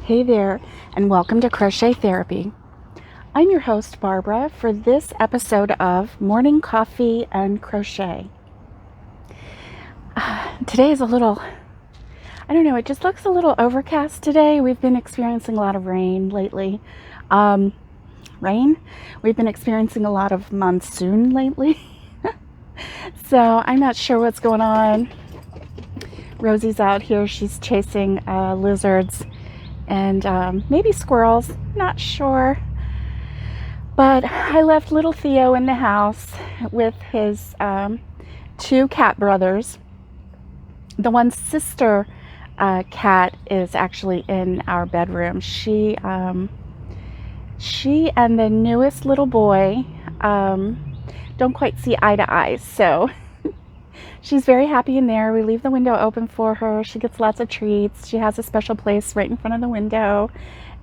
Hey there, and welcome to Crochet Therapy. I'm your host, Barbara, for this episode of Morning Coffee and Crochet. Today is a little, I don't know, it just looks a little overcast today. We've been experiencing a lot of rain lately. We've been experiencing a lot of monsoon lately. So I'm not sure what's going on. Rosie's out here. She's chasing lizards and maybe squirrels. Not sure. But I left little Theo in the house with his two cat brothers. The one's sister cat is actually in our bedroom. She and the newest little boy don't quite see eye to eye, so she's very happy in there. We leave the window open for her. She gets lots of treats. She has a special place right in front of the window,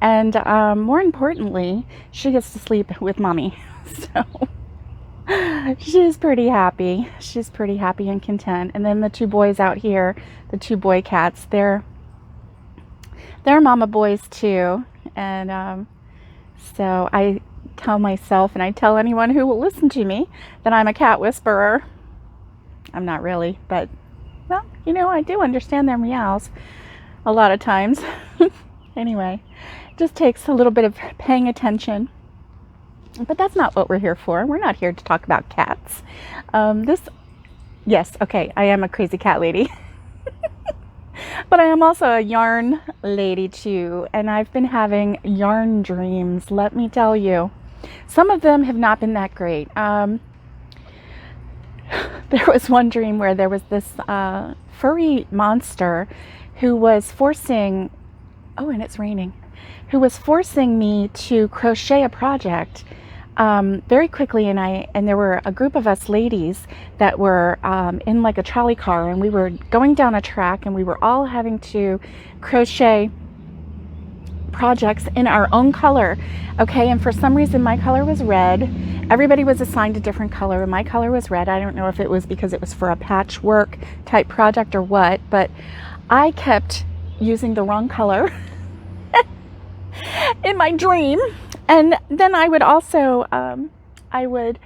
and more importantly, she gets to sleep with mommy. So she's pretty happy. She's pretty happy and content. And then the two boys out here, the two boy cats, they're mama boys too. And so I tell myself, and I tell anyone who will listen to me, that I'm a cat whisperer. I'm not really, but, well, you know, I do understand their meows a lot of times. Anyway, it just takes a little bit of paying attention. But that's not what we're here for. We're not here to talk about cats. Yes, okay, I am a crazy cat lady. But I am also a yarn lady too, and I've been having yarn dreams, let me tell you. Some of them have not been that great. There was one dream where there was this furry monster who was forcing, and it's raining, who was forcing me to crochet a project very quickly, and there were a group of us ladies that were in like a trolley car, and we were going down a track, and we were all having to crochet projects in our own color. Okay, and for some reason my color was red. Everybody was assigned a different color, and my color was red. I don't know if it was because it was for a patchwork type project or what, but I kept using the wrong color in my dream. And then I would also, I would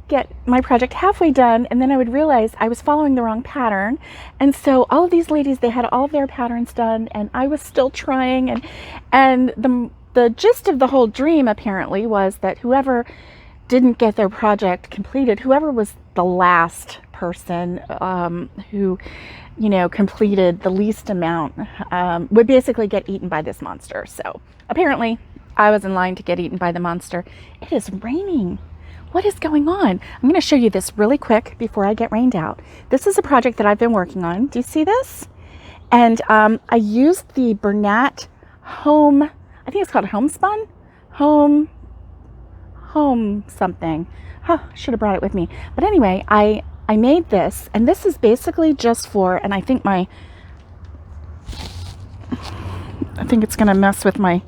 get my project halfway done, and then I would realize I was following the wrong pattern. And so all of these ladies, they had all of their patterns done, and I was still trying. And the gist of the whole dream apparently was that whoever didn't get their project completed, whoever was the last person who, you know, completed the least amount, would basically get eaten by this monster. So apparently I was in line to get eaten by the monster. It is raining. What is going on? I'm going to show you this really quick before I get rained out. This is a project that I've been working on. Do you see this? And I used the Bernat Home, I think it's called Homespun? Home something. I should have brought it with me. But anyway, I made this, and this is basically just for, and I think it's going to mess with my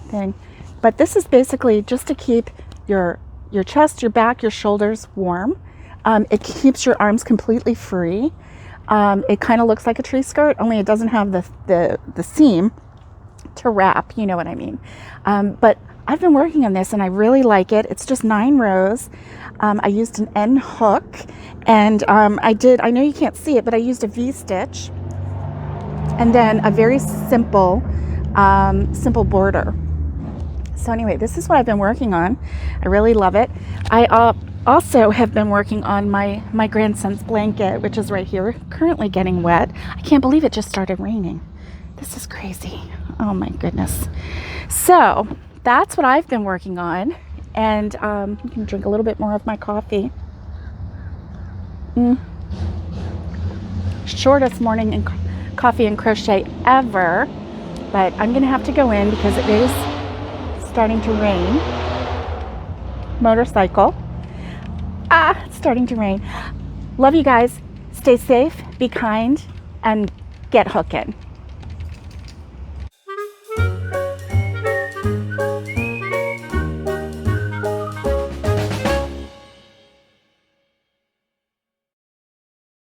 thing. But this is basically just to keep your chest, your back, your shoulders warm. It keeps your arms completely free. It kind of looks like a tree skirt, only it doesn't have the seam to wrap, you know what I mean. But I've been working on this, and I really like it. It's just 9 rows. I used an end hook, and I know you can't see it, but I used a V-stitch, and then a very simple border. So anyway, this is what I've been working on. I really love it. I also have been working on my grandson's blanket, which is right here, currently getting wet. I can't believe it just started raining. This is crazy. Oh my goodness. So that's what I've been working on. And I'm going to drink a little bit more of my coffee. Shortest morning in coffee and crochet ever. But I'm going to have to go in because it is starting to rain. Motorcycle. It's starting to rain. Love you guys. Stay safe, be kind, and get hooking.